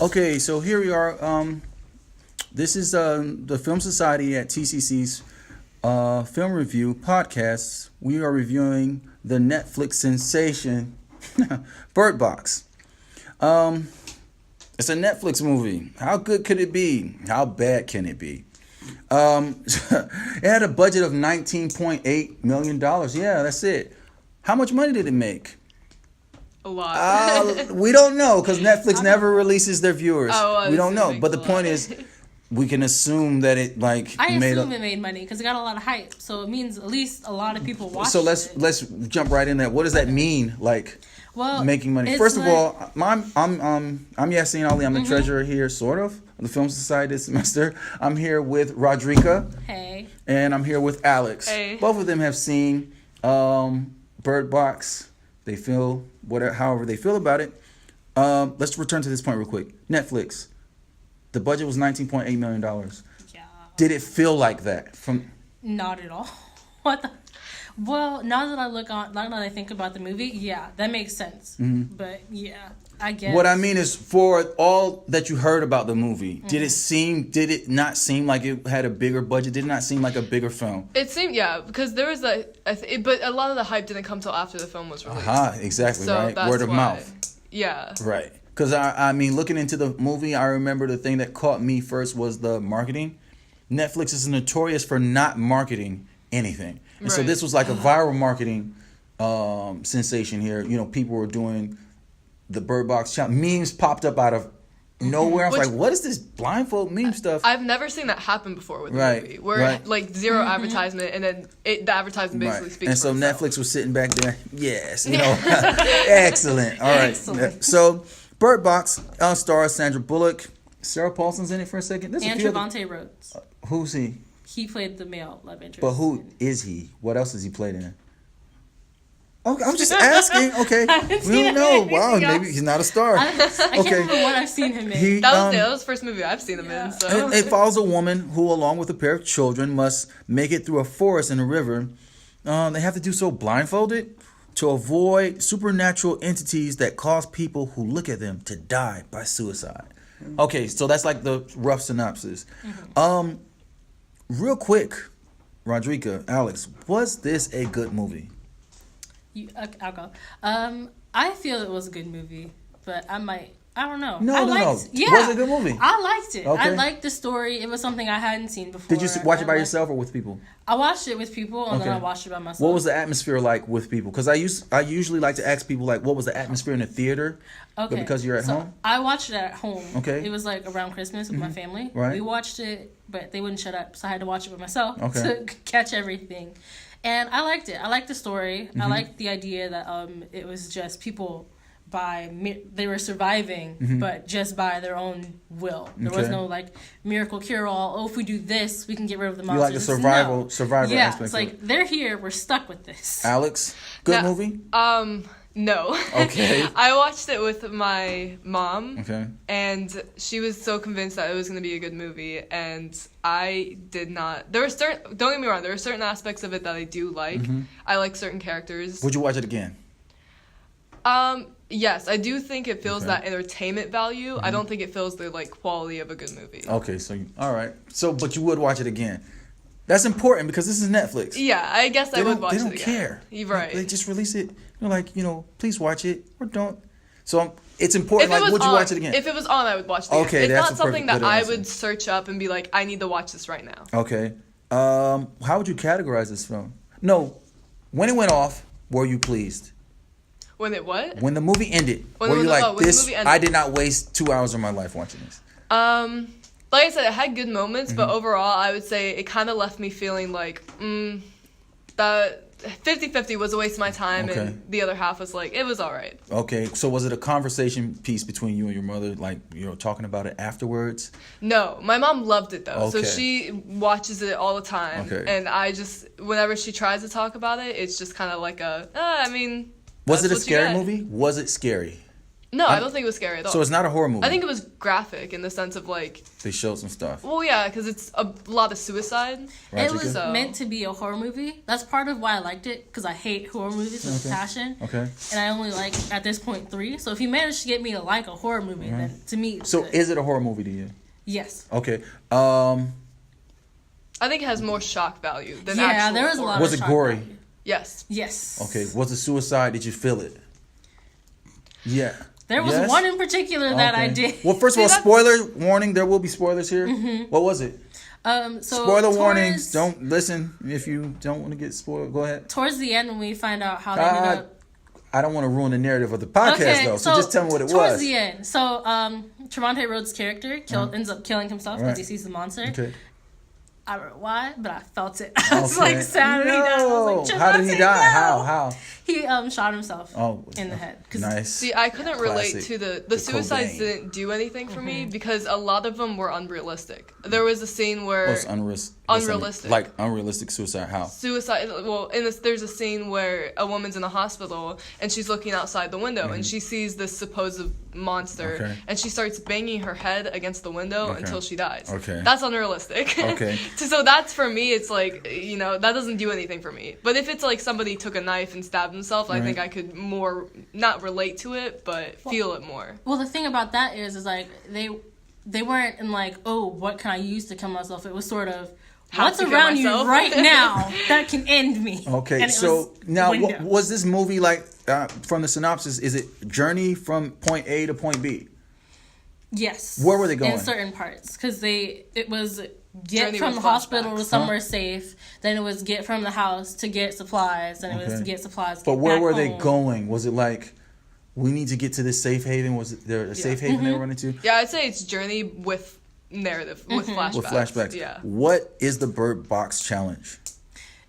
Okay, so here we are. This is the Film Society at TCC's film review podcast. We are reviewing the Netflix sensation Bird Box. It's a Netflix movie. How good could it be? How bad can it be? It had a budget of $19.8 million. Yeah, that's it. How much money did it make? A lot. We don't know because Netflix never releases their viewers. We don't know. But the lot. point is, we can assume that it it made money because it got a lot of hype. So it means at least a lot of people watched it. So let's jump right in there. What does that mean? Making money. First of all, I'm Yassine Ali. I'm the treasurer here, sort of the Film Society this semester. I'm here with Rodricka. Hey. And I'm here with Alex. Hey. Both of them have seen Bird Box. They feel however they feel about it. Let's return to this point real quick. Netflix. The budget was $19.8 million. Yeah. Did it feel like that? Not at all. What the? Well, now that I think about the movie, yeah, that makes sense. Mm-hmm. But yeah, I guess. What I mean is, for all that you heard about the movie, did it not seem like it had a bigger budget? Did it not seem like a bigger film? It seemed, yeah, because there was but a lot of the hype didn't come till after the film was released. Exactly, so right? That's Word of why. mouth. Yeah. Right. Because, I mean, looking into the movie, I remember the thing that caught me first was the marketing. Netflix is notorious for not marketing anything. And so this was like a viral marketing sensation here. You know, people were doing the Bird Box challenge. Memes popped up out of nowhere. I was like, what is this blindfold meme stuff? I've never seen that happen before with the movie. Where, zero advertisement, and then the advertisement basically speaks and for so itself. Netflix was sitting back there. Yes, excellent. All right. Excellent. So Bird Box stars Sandra Bullock. Sarah Paulson's in it for a second. And Trevante Rhodes. Who's he? He played the male love interest. But who is he? What else has he played in? Okay, I'm just asking. Okay, we don't know. Wow, maybe he's not a star. I can't remember what I've seen him in. That was the first movie I've seen him in. So. It follows a woman who, along with a pair of children, must make it through a forest and a river. They have to do so blindfolded to avoid supernatural entities that cause people who look at them to die by suicide. Okay, so that's like the rough synopsis. Mm-hmm. Real quick, Rodricka, Alex, was this a good movie? I'll go. I feel it was a good movie, but I don't know. No. Yeah. Was it a good movie? I liked it. Okay. I liked the story. It was something I hadn't seen before. Did you watch it by yourself or with people? I watched it with people, and then I watched it by myself. What was the atmosphere like with people? Because I usually like to ask people, what was the atmosphere in the theater? Okay. But because you're at home? I watched it at home. Okay. It was around Christmas with my family. Right. We watched it, but they wouldn't shut up, so I had to watch it with myself to catch everything. And I liked it. I liked the story. I liked the idea that it was just people they were surviving, but just by their own will. There was no miracle cure all. Oh, if we do this, we can get rid of the monsters. You like the survivor yeah, aspect. It's like they're here. We're stuck with this. Alex, good movie? No. Okay. I watched it with my mom. Okay. And she was so convinced that it was going to be a good movie, and I did not. Don't get me wrong, there are certain aspects of it that I do like. I like certain characters. Would you watch it again? Yes, I do think it fills that entertainment value. I don't think it fills the quality of a good movie. Okay, so all right. So but you would watch it again. That's important because this is Netflix. Yeah, I guess I would watch it again. They don't care. You're right. They just release it. Please watch it or don't. So it's important. Would you watch it again? If it was on, I would watch it again. Okay, it's that's not something that good I answer. would search up and be like, I need to watch this right now. Okay. How would you categorize this film? No, when it went off, were you pleased? When it what? When the movie ended, were you this? I did not waste 2 hours of my life watching this. Like I said, it had good moments, but overall, I would say it kind of left me feeling like, that 50-50 was a waste of my time, and the other half was it was all right. Okay, so was it a conversation piece between you and your mother, talking about it afterwards? No, my mom loved it, though. Okay. So she watches it all the time, and I just, whenever she tries to talk about it, it's just kind of was it a scary movie? Was it scary? No, I don't think it was scary at all. So it's not a horror movie. I think it was graphic in the sense of like they showed some stuff. Well, yeah, because it's a lot of suicide. It was meant to be a horror movie. That's part of why I liked it, because I hate horror movies with passion. Okay. And I only like at this point 3. So if you manage to get me to like a horror movie, then to me, it's so good. Is it a horror movie to you? Yes. Okay. I think it has more shock value than actual there was a lot Was of it shock gory? value. Yes. Yes. Okay. Was it suicide? Did you feel it? Yeah. There was one in particular that I did. Well, first of all, spoiler warning. There will be spoilers here. What was it? So spoiler warnings. Don't listen if you don't want to get spoiled. Go ahead. Towards the end, when we find out how they ended up. I don't want to ruin the narrative of the podcast, though. So just tell me what it was. Towards the end. So, Trevante Rhodes' character ends up killing himself because he sees the monster. Okay. I don't know why, but I felt it. I was like sad when he died. I was like, how did he die? No. How? He shot himself in the head. Nice. See, I couldn't relate to the suicides didn't do anything for me because a lot of them were unrealistic. There was a scene where it's unrealistic. Like unrealistic suicide. How? Suicide. Well, there's a scene where a woman's in a hospital and she's looking outside the window and she sees this supposed monster and she starts banging her head against the window until she dies. Okay. That's unrealistic. Okay. So that's for me. It's like that doesn't do anything for me. But if it's like somebody took a knife and stabbed himself, I think I could more not relate to it, but feel it more. Well, the thing about that is like they weren't in like, oh, what can I use to kill myself? It was sort of what's around you right now that can end me. Okay, so now was this movie like from the synopsis? Is it journey from point A to point B? Yes. Where were they going? In certain parts, because it was get from the hospital to somewhere safe. Then it was get from the house to get supplies. Then it was get supplies. But where were they going? Was it like we need to get to this safe haven? Was there a safe haven they were running to? Yeah, I'd say it's journey with narrative, with flashbacks. With flashbacks. Yeah. What is the Bird Box Challenge?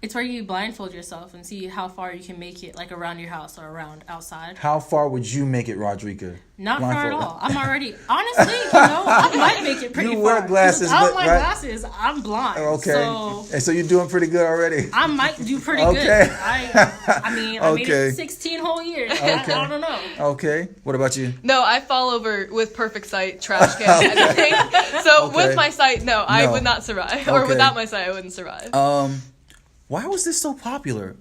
It's where you blindfold yourself and see how far you can make it, like around your house or around outside. How far would you make it, Rodricka? Not far at all. I'm already, honestly, I might make it pretty far. You wear glasses, without my glasses, I'm blind. Okay. So you're doing pretty good already. I might do pretty good. I mean, I made it 16 whole years. I don't know. Okay. What about you? No, I fall over with perfect sight, trash can, anything. So with my sight, no, I would not survive. Or without my sight, I wouldn't survive. Why was this so popular?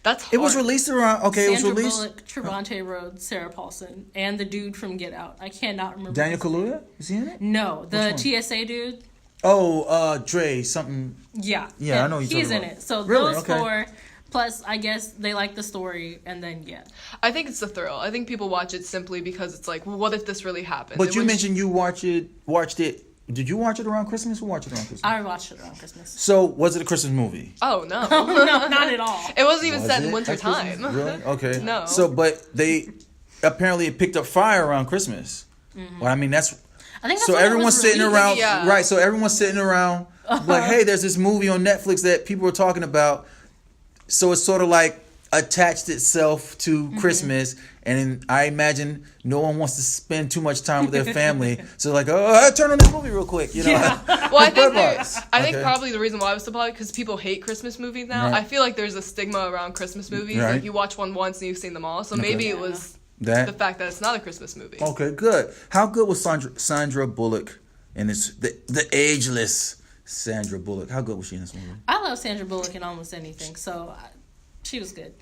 That's hard. It was released around. Okay, Sandra it was released. Bullock, Trevante Rhodes, Sarah Paulson, and the dude from Get Out. I cannot remember. Daniel Kaluuya? Is he in it? No, the TSA dude. Oh, Dre something. Yeah, I know he's in it. So really? Those 4. Plus, I guess they like the story, and then I think it's the thrill. I think people watch it simply because it's like, well, what if this really happened? But you mentioned you watched it. Did you watch it around Christmas or watch it around Christmas? I watched it around Christmas. So, was it a Christmas movie? Oh, no. No, not at all. It wasn't even set in winter time. Really? Okay. No. So, but apparently it picked up fire around Christmas. Mm-hmm. Well, I mean, that's so everyone's sitting around, right? So everyone's sitting around like, hey, there's this movie on Netflix that people are talking about. So it's sort of like attached itself to Christmas, and I imagine no one wants to spend too much time with their family, so like, oh, turn on this movie real quick, you know. Well, I think probably the reason why it was so popular because people hate Christmas movies now. I feel like there's a stigma around Christmas movies, like you watch one once and you've seen them all. So maybe it was the fact that it's not a Christmas movie. Okay, good. How good was Sandra Bullock in this? The ageless Sandra Bullock. How good was she in this movie? I love Sandra Bullock in almost anything, so. She was good.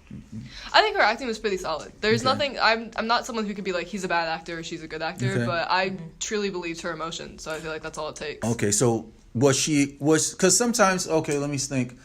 I think her acting was pretty solid. There's nothing. I'm not someone who could be like he's a bad actor or she's a good actor, but I truly believed her emotion. So I feel like that's all it takes. Okay, so because sometimes let me think.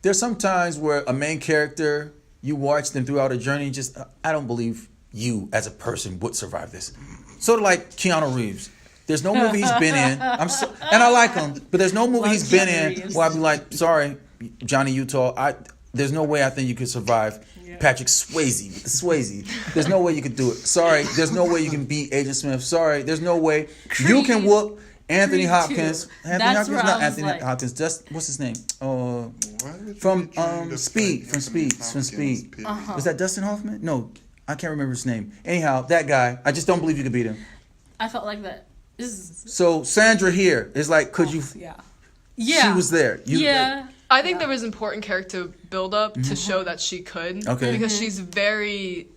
There's some times where a main character you watch them throughout a journey. Just I don't believe you as a person would survive this. Sort of like Keanu Reeves. There's no movie he's been in. And I like him, but there's no movie he's been in where I'd be like, sorry, Johnny Utah. There's no way I think you could survive Patrick Swayze. There's no way you could do it. Sorry. There's no way you can beat Agent Smith. Sorry. There's no way you can whoop Anthony Hopkins. Hopkins. Just what's his name? From Speed. From Speed. Is that Dustin Hoffman? No, I can't remember his name. Anyhow, that guy. I just don't believe you could beat him. I felt like that. So Sandra here is like, could you? Yeah. She was there. I think there was important character build up to show that she could. Okay. Because she's very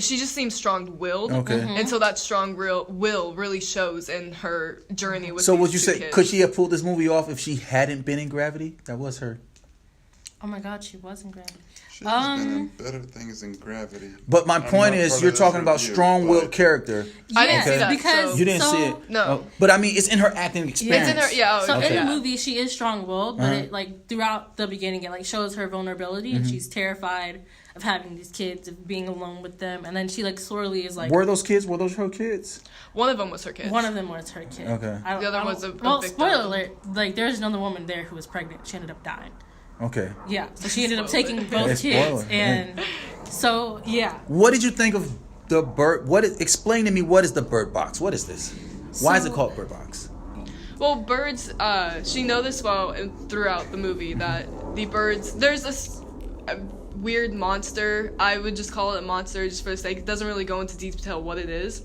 she just seems strong-willed. Okay. And so that strong will really shows in her journey with So these would you say, kids. could she have pulled this movie off if she hadn't been in Gravity? That was her. Oh my God, she was in Gravity. She's been in better things than Gravity. But my point is, you're talking about strong-willed character. I didn't see that, because so- You didn't see it? No. Oh, but I mean, it's in her acting experience. It's in her, So Okay. in the movie, she is strong-willed, but it like throughout the beginning, it like shows her vulnerability, and she's terrified of having these kids, of being alone with them, and then she like slowly is like. Were those her kids? One of them was her kid. One of them was her kid. Okay. The other was a well, victim. spoiler alert! Like there's another woman there who was pregnant. She ended up dying. Okay. Yeah, so she ended up Spoiler. taking both It's kids, spoiler, and so yeah. What did you think of the bird? Explain to me, what is the bird box? What is this? Why is it called bird box? Well, birds, she noticed throughout the movie that the birds, there's a weird monster. I would just call it a monster just for the sake. It doesn't really go into detail what it is.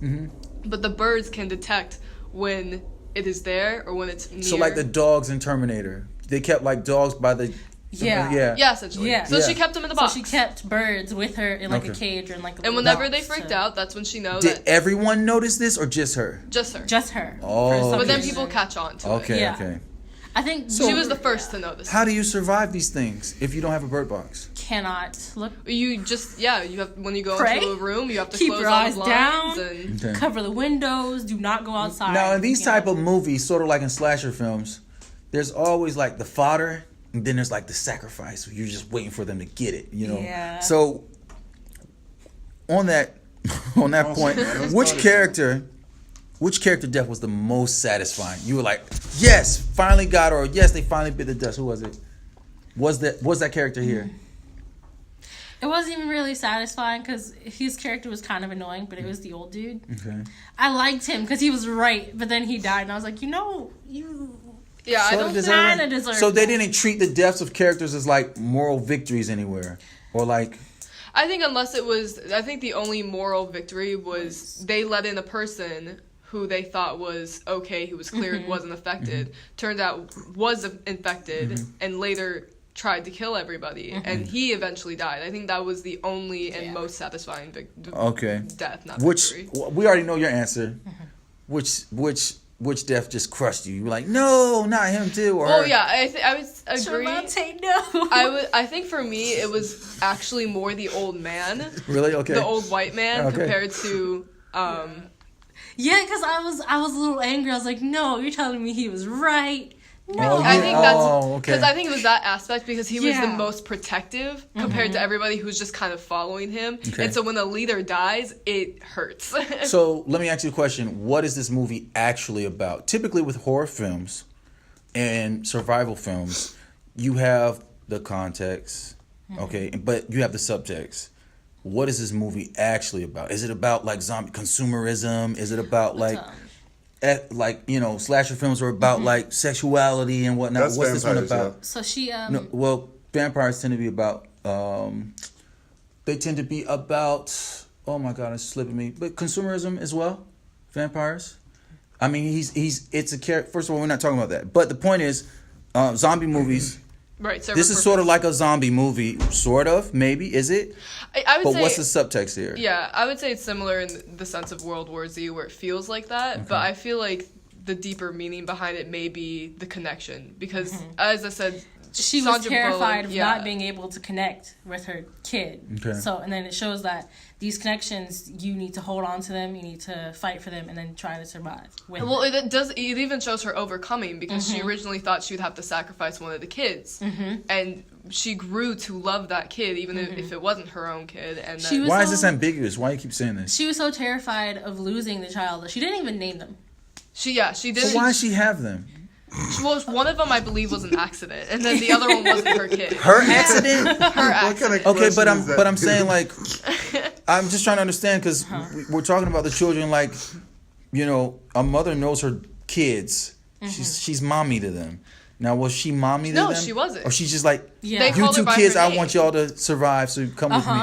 But the birds can detect when it is there or when it's near. So like the dogs in Terminator, they kept like dogs by the Yeah. Yeah, essentially. Yeah. So she kept them in the box. So she kept birds with her in like a Okay. cage or in like a And little whenever box, they freaked so- out, that's when she knows Did that everyone notice this or just her? just her. Just her. Oh. for some But then reason. people catch on to Okay, it. Yeah. okay. I think She was the first to notice. How do you survive these things if you don't have a bird box? Cannot look. You just, you have, when you go Pray. into a room, you have to Keep close your all eyes the blinds down. and Okay. Cover the windows. Do not go outside. Now in these you know. type of movies, sort of like in slasher films, there's always like the fodder, and then there's like the sacrifice. You're just waiting for them to get it, you know. Yeah. So on that point, which character death was the most satisfying? You were like, yes, finally got her, or yes, they finally bit the dust. Who was it? Was that character here? It wasn't even really satisfying because his character was kind of annoying, but it was the old dude. Okay. I liked him because he was right, but then he died, and I was like, you. yeah, I Sort don't of deserve deserving. Kinda deserve So they that. didn't treat the deaths of characters as like moral victories anywhere, or like. I think I think the only moral victory was they let in a person who they thought was okay, who was cleared, wasn't affected, turned out was infected, and later tried to kill everybody, and he eventually died. I think that was the only and most satisfying Okay. death, not Which victory. we already know your answer. Which death just crushed you? You were like, no, not him too, or Oh her. yeah, I would agree. Charlotte, no. I think for me it was actually more the old man, Really? Okay. the old white man Okay. compared to Yeah, because I was a little angry. I was like, no, you're telling me he was right. No. Oh, I yeah. think that's Oh, okay. because I think it was that aspect because he was the Yeah. most protective compared to everybody who's just kind of following him. Okay. And so when a leader dies, it hurts. So let me ask you a question. What is this movie actually about? Typically with horror films and survival films, you have the context, okay, but you have the subtext. What is this movie actually about? Is it about like zombie consumerism? Is it about like slasher films are about like sexuality and whatnot? That's What's this one vampires, about? yeah. So she No, well, vampires tend to be about. They tend to be about. Oh my God, it's slipping me. But consumerism as well. Vampires. I mean, it's a character. First of all, we're not talking about that. But the point is, zombie movies. Right. So This is sort of like a zombie movie, sort of. Maybe is it? I would But say, what's the subtext here? Yeah, I would say it's similar in the sense of World War Z, where it feels like that. But I feel like the deeper meaning behind it may be the connection, because as I said, she was Sandra terrified Bullock, of not being able to connect with her kid. Okay. So, and then it shows that these connections, you need to hold on to them, you need to fight for them, and then try to survive with Well, them. it even shows her overcoming, because she originally thought she would have to sacrifice one of the kids, and she grew to love that kid, even if it wasn't her own kid. And She then, was Why is so- this ambiguous? Why do you keep saying this? She was so terrified of losing the child that she didn't even name them. she did. So why does she have them? Well, one of them I believe was an accident, and then the other one wasn't her kid. Her accident? Her accident. What kind of Okay, but question is that? I'm saying like, I'm just trying to understand because we're talking about the children like, a mother knows her kids. She's mommy to them. Now was she mommy to them? No, she wasn't. Or she's just like, Yeah. They you called her two by kids, her I name. want y'all to survive, so come with me.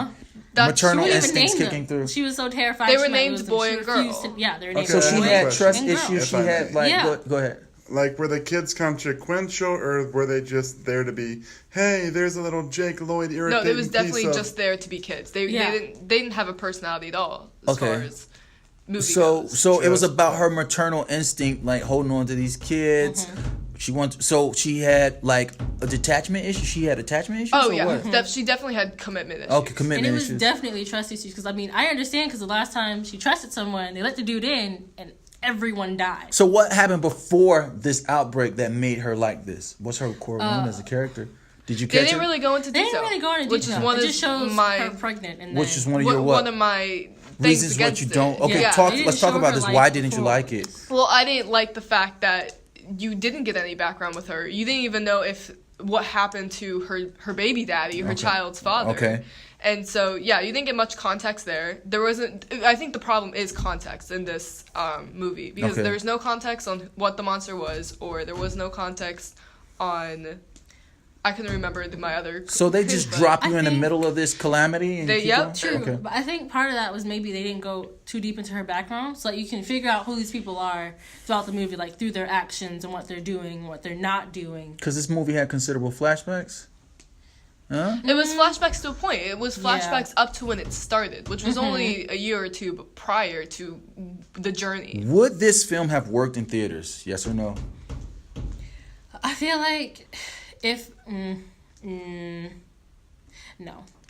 That- She Maternal wouldn't even instincts name kicking them. through. She was so terrified. They she were might named lose them. boy She and refused girl. to- yeah, they were named So Okay, she I have a had question. trust And girl. issues. If She I had may. like, Yeah. go ahead. Like, were the kids consequential, or were they just there to be, hey, there's a little Jake Lloyd irritating No, it was definitely piece of... just there to be kids. They didn't have a personality at all as far as movie goes. So it was about her maternal instinct, like holding on to these kids. She had like a detachment issue. She had attachment issues. Oh yeah, she definitely had commitment issues. Okay, commitment and it issues. was definitely trust issues because I mean I understand because the last time she trusted someone, they let the dude in and everyone died. So what happened before this outbreak that made her like this? What's her core wound as a character? Did you catch it? They didn't really go into detail. They didn't really go into detail. It just shows her pregnant. And which is one of your what? One of my reasons what you don't. Okay, let's talk about this. Why didn't you like it? Well, I didn't like the fact that you didn't get any background with her. You didn't even know what happened to her baby daddy, her child's father. Okay. And so, yeah, you didn't get much context there. There wasn't... I think the problem is context in this movie. Because there was no context on what the monster was, or there was no context on... I couldn't remember my other... So they just drop you in the middle of this calamity? And true. Okay. But I think part of that was maybe they didn't go too deep into her background. So you can figure out who these people are throughout the movie, like through their actions and what they're doing, what they're not doing. Because this movie had considerable flashbacks? Huh? It was flashbacks to a point. It was flashbacks up to when it started, which was only a year or two prior to the journey. Would this film have worked in theaters? Yes or no? I feel like if... no.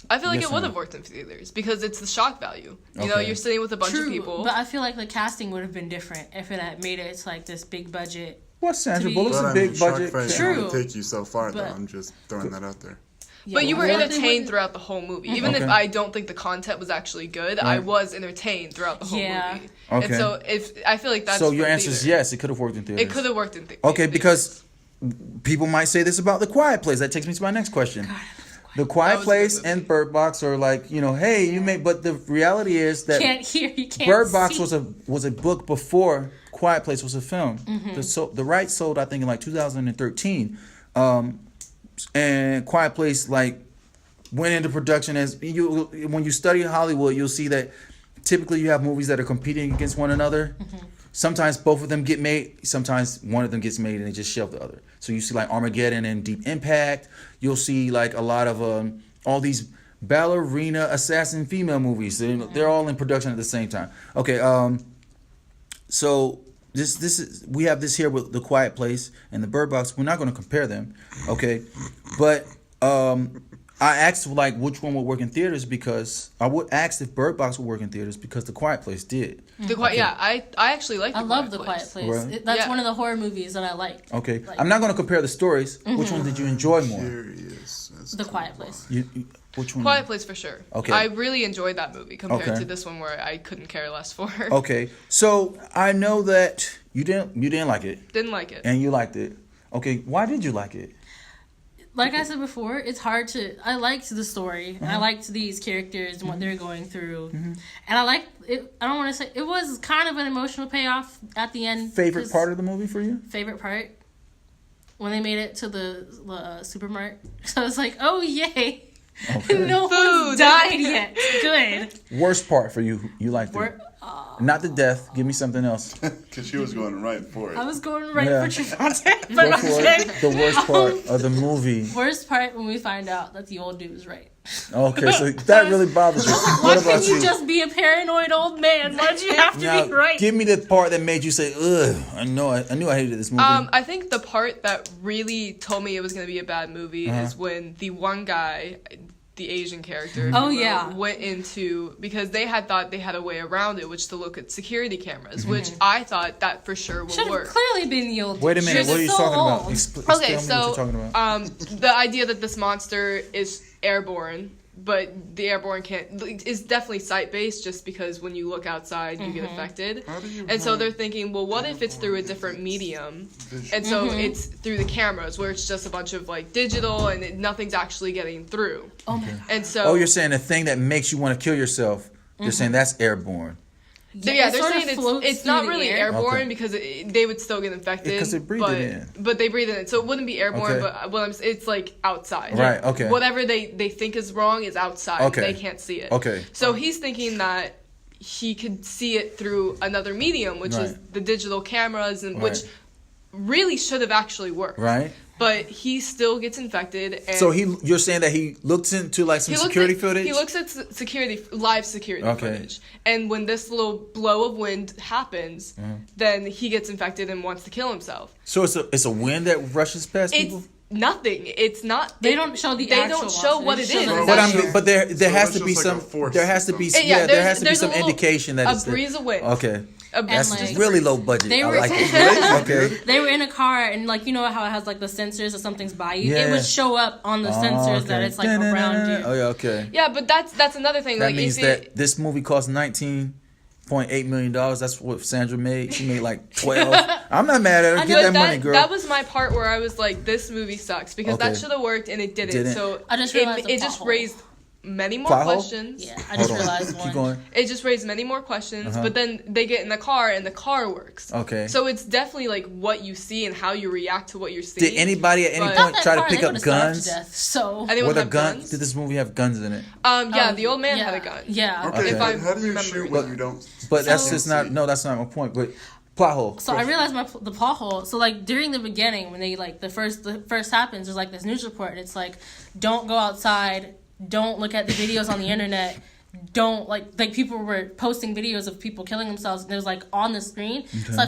I feel like it would have worked in theaters because it's the shock value. You know, you're sitting with a bunch of people. But I feel like the casting would have been different if it had made it to like this big budget. Well, Sandra Bullock's a big budget. True. Take you so far, though. I'm just throwing that out there. But you were entertained throughout the whole movie. Even if I don't think the content was actually good, I was entertained throughout the whole movie. Okay. And so I feel like that's... So your answer is yes, it could have worked in theaters. It could have worked in theaters. Okay, because people might say this about The Quiet Place. That takes me to my next question. God, The Quiet Place and Bird Box are like, you know, hey, you may... But the reality is that... You can't Bird Box see. was a book before Quiet Place was a film. The rights sold, I think, in like 2013. And Quiet Place, like, went into production as... When you study Hollywood, you'll see that typically you have movies that are competing against one another. Sometimes both of them get made. Sometimes one of them gets made and they just shelve the other. So you see like Armageddon and Deep Impact. You'll see like a lot of all these ballerina assassin female movies. They're all in production at the same time. Okay, so this is we have this here with The Quiet Place and the Bird Box. We're not going to compare them, okay? But I asked like which one would work in theaters because I would ask if Bird Box would work in theaters because The Quiet Place did. I actually like. I love The Quiet Place. Right. That's one of the horror movies that I like. Okay, I'm not going to compare the stories. Which one did you enjoy more? The Quiet Place. Which one? Quiet Place for sure. Okay. I really enjoyed that movie compared to this one where I couldn't care less for. Okay, so I know that you didn't like it. Didn't like it. And you liked it. Okay, why did you like it? Like I said before, it's hard to... I liked the story. I liked these characters and what they're going through. And I liked it. I don't want to say... It was kind of an emotional payoff at the end. Favorite part of the movie for you? Favorite part? When they made it to the supermarket. So I was like, oh, yay. Okay. No one's died yet. Good. Worst part for you? You liked it? Not the death. Give me something else. Because she was going right for it. I was going right for Trevante. But the worst part of the movie. Worst part when we find out that the old dude was right. Okay, so that really bothers you. Why can't you just be a paranoid old man? Why did you have to be right? Give me the part that made you say, ugh, I knew I hated this movie. I think the part that really told me it was going to be a bad movie is when the one guy... the Asian character went into, because they had thought they had a way around it, which to look at security cameras, which I thought that for sure would Should work. Have clearly been the old. Wait a minute, what are you talking about? Okay, so the idea that this monster is airborne, but the airborne is definitely sight-based, just because when you look outside, you get affected. And so they're thinking, well, what if it's through a different medium? And so it's through the cameras, where it's just a bunch of like digital, and nothing's actually getting through. Okay. And so... you're saying the thing that makes you want to kill yourself, they're saying that's airborne. Yeah, they're saying it's not really airborne because they would still get infected. Because they breathe it in. But they breathe it in. So it wouldn't be airborne, but it's like outside. Right, okay. Whatever they think is wrong is outside. Okay. They can't see it. Okay. So he's thinking that he could see it through another medium, which is the digital cameras, and which really should have actually worked. Right. But he still gets infected. And so you're saying that he looks into like some security footage? He looks at live security footage. And when this little blow of wind happens, then he gets infected and wants to kill himself. So it's a wind that rushes past people? Nothing. It's not. They don't show the. They don't show what it is. But there has to be some. There has to be. Yeah, there has to be some indication that it's a breeze of wind. Okay. That's just really low budget. They were, I like it. Okay. They were in a car, and like, you know how it has like the sensors that something's by you. Yeah. It would show up on the sensors that it's like around you. Oh yeah, okay. Yeah, but that's another thing. That means that this movie cost $19.8 million. That's what Sandra made. She made like 12. I'm not mad at her. Get that money, girl. That was my part where I was like, this movie sucks because that should have worked and it didn't. So I just realized it just raised many more questions. Yeah, I just realized one. Keep going. It just raised many more questions, but then they get in the car and the car works. Okay. So it's definitely like what you see and how you react to what you're seeing. Did anybody at any point try to pick up guns? So with a gun, did this movie have guns in it? Yeah, the old man had a gun. Yeah. Okay. How do you shoot when you don't? But that's just not. No, that's not my point. But plot hole. So I realized the plot hole. So like during the beginning, when they like the first happens, there's like this news report, and it's like, don't go outside. Don't look at the videos on the internet. Don't like people were posting videos of people killing themselves, and it was like on the screen. Okay. So I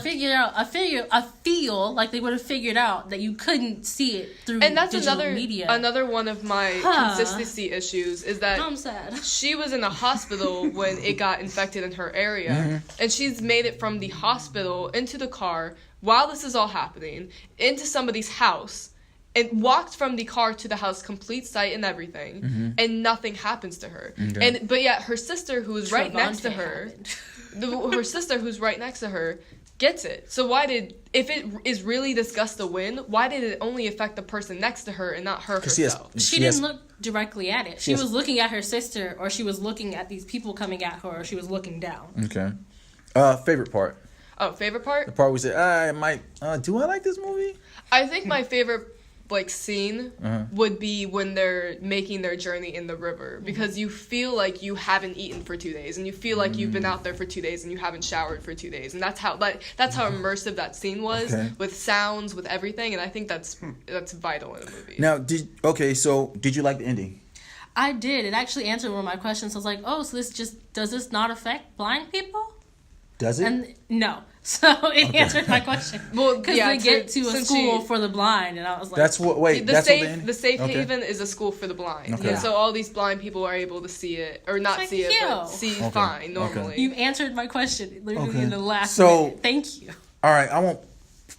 feel like they would have figured out that you couldn't see it through and that's digital media. Another one of my consistency issues is that I'm sad. She was in a hospital when it got infected in her area, and she's made it from the hospital into the car while this is all happening into somebody's house. And walked from the car to the house, complete sight and everything, and nothing happens to her. Okay. But yet her sister, who is right next to her, her sister who's right next to her, gets it. So if it is really this gust of wind, why did it only affect the person next to her and not her herself? She didn't look directly at it. She was looking at her sister, or she was looking at these people coming at her, or she was looking down. Okay. Favorite part? Oh, favorite part? The part we said, do I like this movie? I think my favorite scene would be when they're making their journey in the river, because you feel like you haven't eaten for 2 days, and you feel like you've been out there for 2 days and you haven't showered for 2 days, and that's how immersive that scene was, with sounds, with everything, and I think that's vital in a movie. Now, did you like the ending? I did. It actually answered one of my questions. I was like, does this not affect blind people? Does it? And no. So it answered my question. Well, because they get to a school for the blind, and I was like, the safe haven is a school for the blind. Okay. And so all these blind people are able to see it, or not see it, but see fine normally. You answered my question literally in the last minute. Thank you. All right, I won't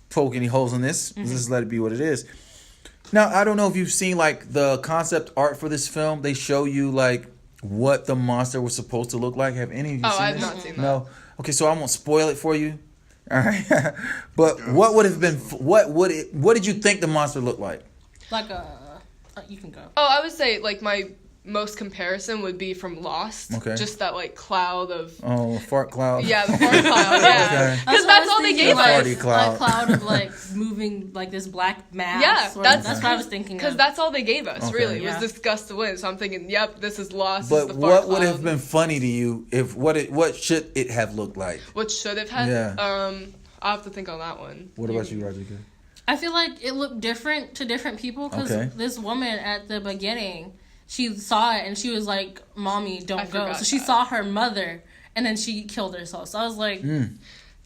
poke any holes in this. Just let it be what it is. Now, I don't know if you've seen like the concept art for this film. They show you like what the monster was supposed to look like. Have any of you seen I've this? not seen that. No. Okay, so I won't spoil it for you. All right, but what would have been? What did you think the monster looked like? Like you can go. Oh, I would say like my most comparison would be from Lost. Okay. Just that like cloud of. Oh, fart cloud. Yeah, the fart cloud. Yeah. Because that's all they gave us. A cloud of like moving like this black mass. Yeah, that's what I was thinking. Because that's all they gave us. Really, was this gust of wind. So I'm thinking, yep, this is Lost. But this is the what would have been funny to you if what should it have looked like? What should have had? Yeah. I'll have to think on that one. What about you, Rodricka? I feel like it looked different to different people because this woman at the beginning, she saw it and she was like, "Mommy, don't go." So she saw her mother and then she killed herself. So I was like,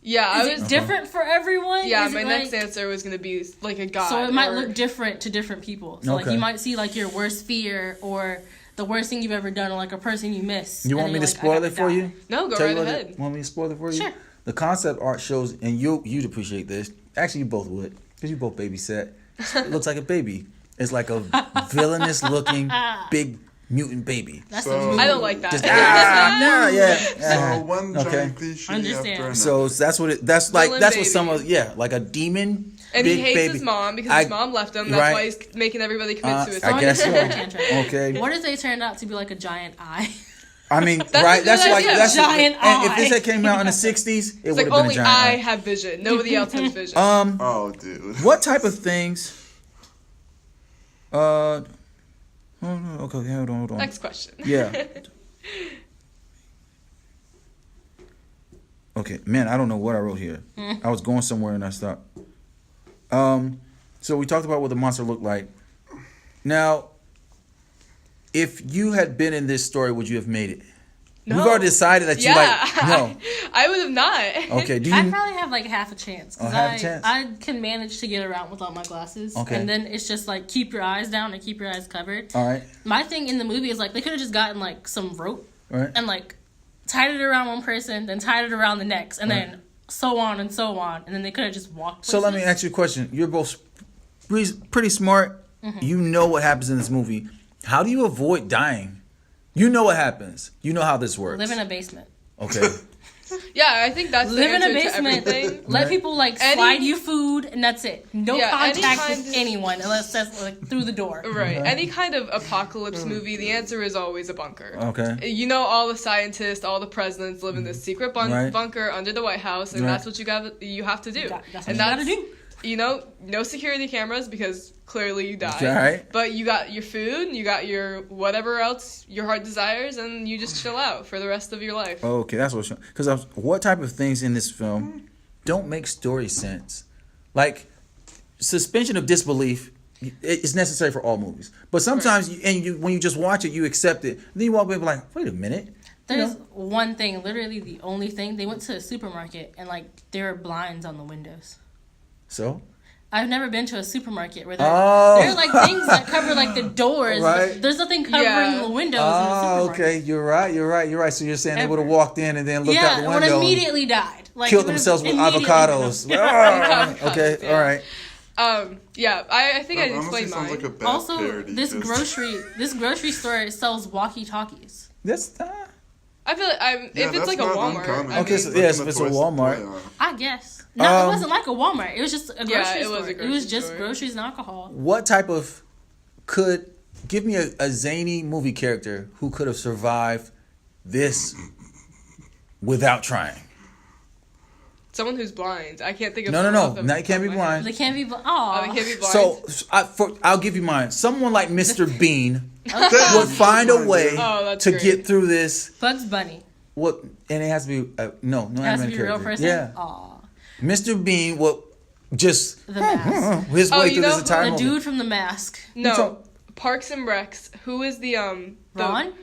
"Yeah, is it different for everyone?" Yeah, my next answer was gonna be like a god. So it might look different to different people. So like you might see like your worst fear or the worst thing you've ever done, or like a person you miss. You want me to spoil it for you? No, go right ahead. Want me to spoil it for you? Sure. The concept art shows, and you'd appreciate this. Actually, you both would, because you both babysat. It looks like a baby. It's like a villainous-looking big mutant baby. I don't like that. So one giant cliche after another. So that's what some of like a demon. And big he hates baby. His mom because his mom left him. That's why he's making everybody commit suicide. I guess so. Okay. What if they turned out to be like a giant eye? I mean, that's a giant eye. And if this had came out in the 60s, it would have been a giant eye. Only I have vision. Nobody else has vision. Oh, dude. What type of things? Okay, hold on. Next question. Yeah. Okay, man, I don't know what I wrote here. I was going somewhere and I stopped. So we talked about what the monster looked like. Now, if you had been in this story, would you have made it? No. We've already decided that you no. I would have not. Okay, I probably have like half a chance. Oh, half a chance. I can manage to get around without my glasses. Okay. And then it's just like keep your eyes down and keep your eyes covered. All right. My thing in the movie is like they could have just gotten like some rope Right. and like tied it around one person, then tied it around the next, and then so on and so on, and then they could have just walked. So let me ask you a question. You're both pretty smart. Mm-hmm. You know what happens in this movie. How do you avoid dying? You know what happens. You know how this works. Live in a basement. Okay. Yeah, I think that's Live the in a answer to basement. everything. Let people like slide you food, and that's it. No contact with anyone unless that's like through the door. Right. Any kind of apocalypse movie, the answer is always a bunker. Okay. You know, all the scientists, all the presidents live in this secret bunker under the White House, and that's what you have to do. That's what you gotta do. You know, no security cameras because clearly you die. Right. But you got your food, you got your whatever else your heart desires, and you just chill out for the rest of your life. Okay, that's what. Because what type of things in this film don't make story sense? Like suspension of disbelief is necessary for all movies, but sometimes when you just watch it, you accept it. Then you walk away and be like, wait a minute. There's one thing, literally the only thing. They went to a supermarket and like there were blinds on the windows. So? I've never been to a supermarket where there are like things that cover like the doors. Right. There's nothing covering the windows in the supermarket. Okay. You're right. So you're saying they would have walked in and then looked out the window. Yeah, would immediately died. Like, killed themselves with avocados. Okay, all right. I think I explained mine. Like a bad also, parody, this grocery store sells walkie-talkies. That's I feel like if it's like a Walmart. Okay, so yes, if it's a Walmart. I guess. No, it wasn't like a Walmart. It was just a grocery store. It was just groceries and alcohol. What type of give me a zany movie character who could have survived this without trying? Someone who's blind. I can't think of. No. Now you can't be blind. They can't be blind. Oh, they can't be blind. So I'll give you mine. Someone like Mr. Bean would find a way to get through this. Bugs Bunny. What? And it has to be no it has to be a character. real person. Yeah. Aw. Mr. Bean will just The Mask. his way through this entire the movie. dude from The Mask. No, Parks and Recs. Who is the Ron?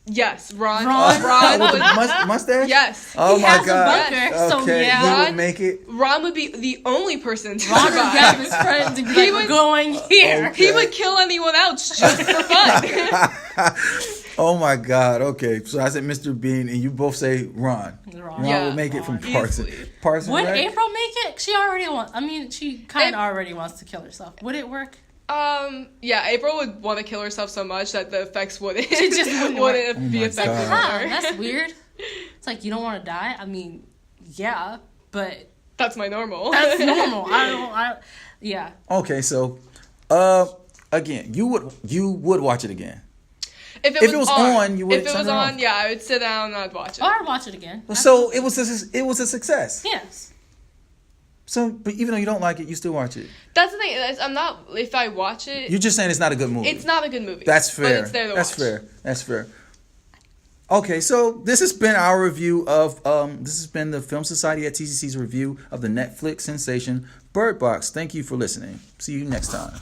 Yes, Ron. Ron with the mustache? Yes. Oh he my has god. A bunker, so okay, yeah. he would make it. Ron would be the only person to Ron would survive. grab his friends and be like, going here. He would kill anyone else just for fun. Oh my god. Okay, so I said Mr. Bean, and you both say Ron. Ron would make it from Parks. Would April make it? She already wants. I mean, she kind of already wants to kill herself. Would it work? April would want to kill herself so much that the effects wouldn't. She just wouldn't be effective. That's weird. It's like you don't want to die. I mean, yeah, but that's my normal. That's normal. Yeah. Okay, so, again, you would watch it again. If it was on, you would. If it was on, yeah, I would sit down and I'd watch it. Or I'd watch it again. So it was a success. Yes. So, but even though you don't like it, you still watch it. That's the thing. I'm not. If I watch it, you're just saying it's not a good movie. It's not a good movie. That's fair. But it's there to watch. That's fair. Okay, so this has been our review of. This has been the Film Society at TCC's review of the Netflix sensation Bird Box. Thank you for listening. See you next time.